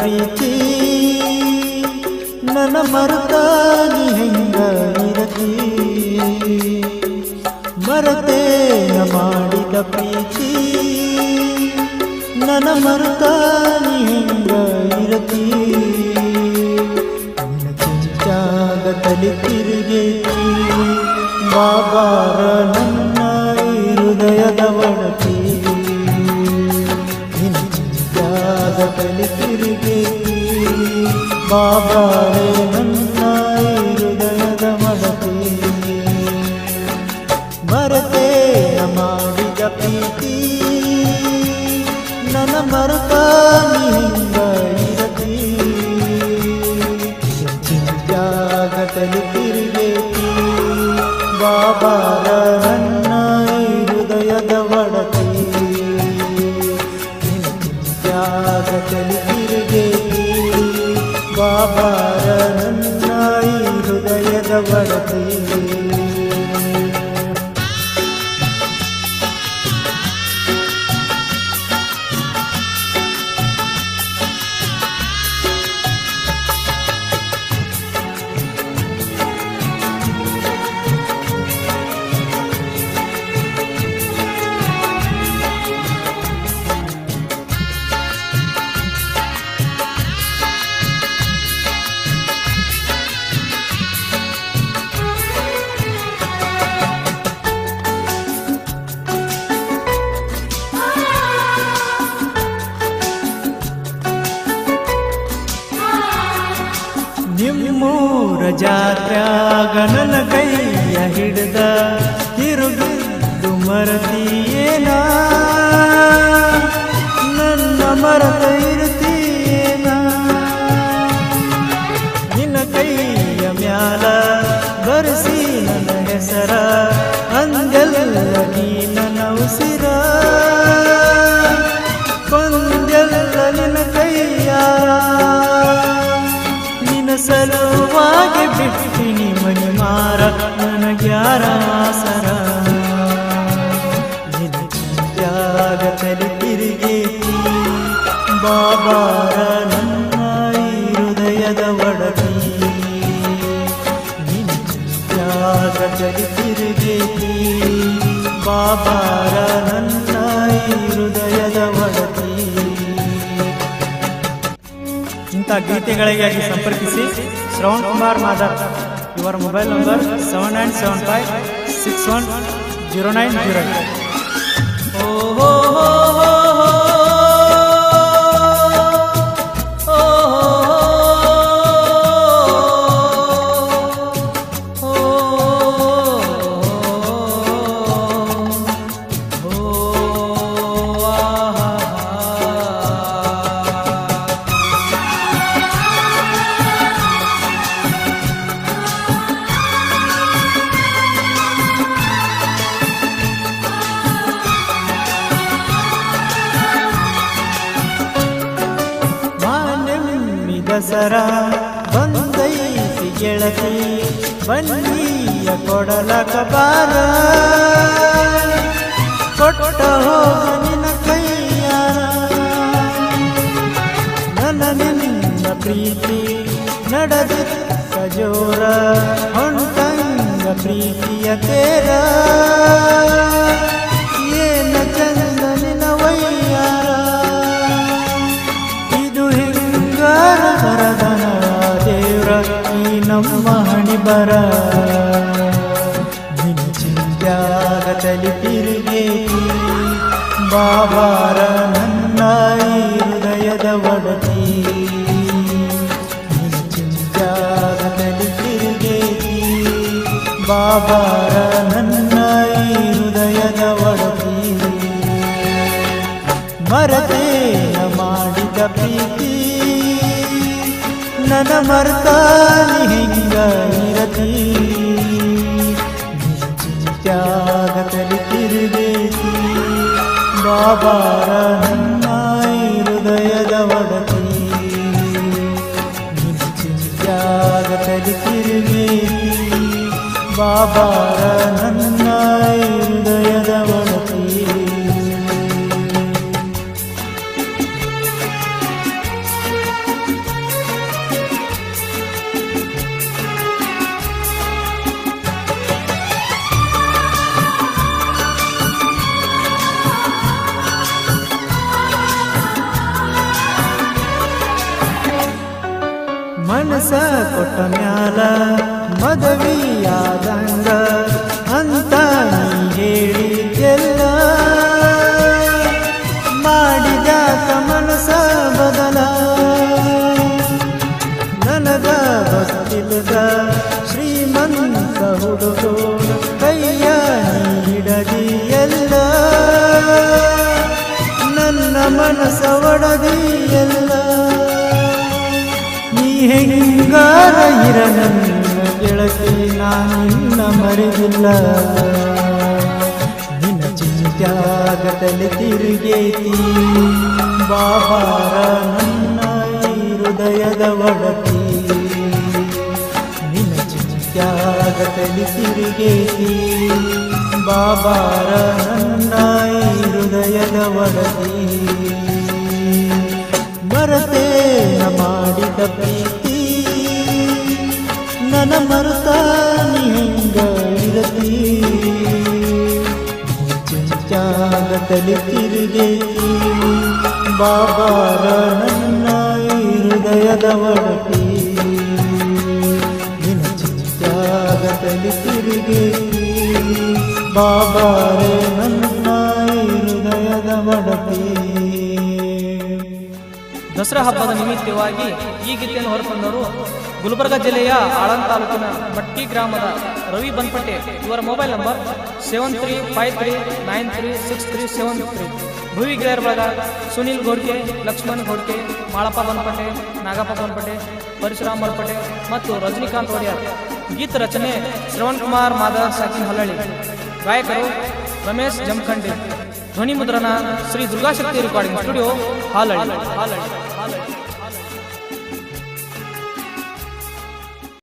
ಪ್ರೀತಿ ನನ್ನ ಮರೆತ ನೀ ಹೆಂಗ ಇರತಿ ಮರೆತೇನ ಮಾಡಿದ ಪ್ರೀತಿ ನನ್ನ ಮರೆತ ನೀ ಹೆಂಗ ಇರತಿ ನಿನ್ನ ಚಿಂತಾಗ ತಲೆ ತಿರುಗೇತಿ ಬಾಬಾರ ನನ್ನ ಹೃದಯದ ಒಡತಿ ನಿನ್ನ ಚಿಂತಾಗ ತಲೆ ತಿರುಗೇತಿ ಬಾಬಾರೇ ನನ್ನ ಹೃದಯದ ಒಡತಿ ಮರೆತೇನ ಮಾಡಿದ ಪ್ರೀತಿ ನನ್ನ ಮರೆತ ನೀ ಹೆಂಗ ಇರತಿ ಚಿಂತ್ಯಾಗ ತಲೆ ತಿರುಗೇತಿ ಬಾಬಾರ ನನ್ನ ಹೃದಯದ ಒಡತಿ ಚಿಂತ್ಯಾಗ ತಲೆ ತಿರುಗೇತಿ ಬಾಬಾರ ನನ್ನ ಹೃದಯದ ಒಡತಿ ನಿಮ್ಮೂರ ಜಾತ್ರ್ಯಾಗ ನನ್ನ ಕೈಯ ಹಿಡ್ದ ತಿರುಗಿದ್ದು ಮರತೀಯೇನ ನನ್ನ ಮರದ ಇರುತ್ತೀಯೇನ ನಿನ್ನ ಕೈಯ ಮ್ಯಾಲ ಬರೆಸಿ ನನ್ನ ಹೆಸರ ಅಂದೆಲ್ಲ ನೀ ನನ್ನ ಉಸಿರ ಕೊಂದೆಲ್ಲ ನಿನ್ನ ಕೈಯಾರ ಸಲುವಾಗಿ ಬಿಟ್ಟಿನಿ ಮನಿ ಮಾರ ನನಗ್ಯಾರ ಆಸರ ನಿನ್ನ ಚಿಂತ್ಯಾಗ ತಲೆ ತಿರುಗೇತಿ ಬಾಬಾರ ನನ್ನ ಹೃದಯದ ಒಡತಿ ನಿನ್ನ ಚಿಂತ್ಯಾಗ ತಲೆ ತಿರುಗೇತಿ ಬಾಬಾರ ನನ್ನ ಹೃದಯದ ಒಡತಿ ಇಂಥ ಗೀತೆಗಳಿಗಾಗಿ ಸಂಪರ್ಕಿಸಿ ಶ್ರವಣ್ ಕುಮಾರ್ ಮಾದರ್. ಇವರ ಮೊಬೈಲ್ ನಂಬರ್ 7975610908. ದಸರಾ ಬಂದೈತಿ ಗೆಳತಿ ಬನ್ನಿಯ ಕೊಡಲಕ ಬಾರ ಕೊಟ್ಟ ಹೋಗ ನಿನ್ನ ಕೈಯಾರ ನನ್ನ ನಿನ್ನ ಪ್ರೀತಿ ನಡೆದಿತ್ತ ಜೋರ ಹೊಂಟಂಗ ಪ್ರೀತಿಯ ತೇರ ಏನ ಚಂದ ನಿನ್ನ ವೈಯಾರ ಬರದನ ದೇವ್ರ ಈ ನಮ್ಮ ಹಣಿ ಬರ ನಿನ್ನ ಚಿಂತ್ಯಾಗ ತಲೆ ತಿರುಗೇತಿ ಬಾಬಾರ ನನ್ನ ಹೃದಯದ ಒಡತಿ ನಿನ್ನ ಚಿಂತ್ಯಾಗ ತಲೆ ತಿರುಗೇತಿ ಬಾಬಾರ ನನ್ನ ಹೃದಯದ ಒಡತಿ ಮರೆತೇನ ಮಾಡಿದ ಪ್ರೀತಿ ನನ್ನ ಮರೆತ ನೀ ಹೆಂಗ ಇರತಿ ನಿನ್ನ ಚಿಂತ್ಯಾಗ ತಲೆ ತಿರುಗೇತಿ ಬಾಬಾರ ನನ್ನ ಹೃದಯದ ಒಡತಿ ನಿನ್ನ ಚಿಂತ್ಯಾಗ ತಲೆ ತಿರುಗೇತಿ ಬಾಬಾರ ನನ್ನ ಹೃದಯದ ಒಡತಿ ಮನಸ ಕೊಟ್ಟ ಮ್ಯಾಲ ಮದವಿಯಾದಂಗ ಅಂತ ನೀ ಹೇಳಿದ್ದೆಲ್ಲ ಮಾಡಿದಾಕ ಮನಸ ಬದಲ ನನಗ ಗೊತ್ತಿಲ್ಲದ ಶ್ರೀಮಂತ ಹುಡುಗೋಣ ಕೈಯ ಹಿಡದಿಯಲ್ಲ ನನ್ನ ಮನಸ ಒಡದಿಯಲ್ಲ ನೀ ಹೆಂಗಾರ ಇರ ನನ್ನ ಗೆಳತಿ ನಾನಿನ್ನ ಮರೆದಿಲ್ಲ ನಿನ್ನ ಚಿಂತ್ಯಾಗದಲ್ಲಿ ತಿರುಗೇತಿ ಬಾಬಾರ ನನ್ನ ಹೃದಯದ ಒಡತಿ ನಿನ್ನ ಚಿಂತ್ಯಾಗದಲ್ಲಿ ತಿರುಗೇತಿ ಬಾಬಾರ ನನ್ನ ಹೃದಯದ ಒಡತಿ ಮರತೇನ ಮಾಡಿದ ಪ್ರೀತಿ ನನ್ನ ಮರುತ ನೀ ಹೆಂಗ ಇರತಿ ಚಿಂತ್ಯಾಗದಲ್ಲಿ ತಿರುಗೇತಿ ಬಾಬಾರ ನನ್ನ ಹೃದಯದ ಒಡತಿ ನಿನ್ನ ಚಿಂತ್ಯಾಗದಲ್ಲಿ ತಿರುಗೇತಿ ಬಾಬಾರ ನನ್ನ ಹೃದಯದ ಒಡತಿ. ದಸರಾ ಹಬ್ಬದ ನಿಮಿತ್ತವಾಗಿ ಈ ಗೀತೆಯನ್ನು ಹೊರತಂದವರು ಗುಲ್ಬರ್ಗ ಜಿಲ್ಲೆಯ ಆಳಂದ ತಾಲೂಕಿನ ಮಟ್ಟಿ ಗ್ರಾಮದ ರವಿ ಬನ್ಪಟ್ಟೆ. ಇವರ ಮೊಬೈಲ್ ನಂಬರ್ 7353936373. ಭುವಿ ಗೆಳೆಯರ ಬಳಗ ಸುನಿಲ್ ಘೋಡ್ಕೆ, ಲಕ್ಷ್ಮಣ್ ಘೋಡ್ಕೆ, ಮಾಳಪ್ಪ ಬನ್ಪಟ್ಟೆ, ನಾಗಪ್ಪ ಬನ್ಪಟ್ಟೆ, ಪರಶುರಾಮ್ ಬನ್ಪಟ್ಟೆ ಮತ್ತು ರಜನಿಕಾಂತ್ ಒಡೆಯರ್. ಗೀತ ರಚನೆ ಶ್ರವಣ್ ಕುಮಾರ್ ಮಾದರ್ ಸಾಕಿನ್ ಹಲ್ಲಳ್ಳಿ. ಗಾಯಕರು ರಮೇಶ್ ಜಮಖಂಡಿ. ಧ್ವನಿ ಮುದ್ರಣ ಶ್ರೀ ದುರ್ಗಾಶಕ್ತಿ ರೆಕಾರ್ಡಿಂಗ್ ಸ್ಟುಡಿಯೋ ಹಾಲಳ್ಳಿ.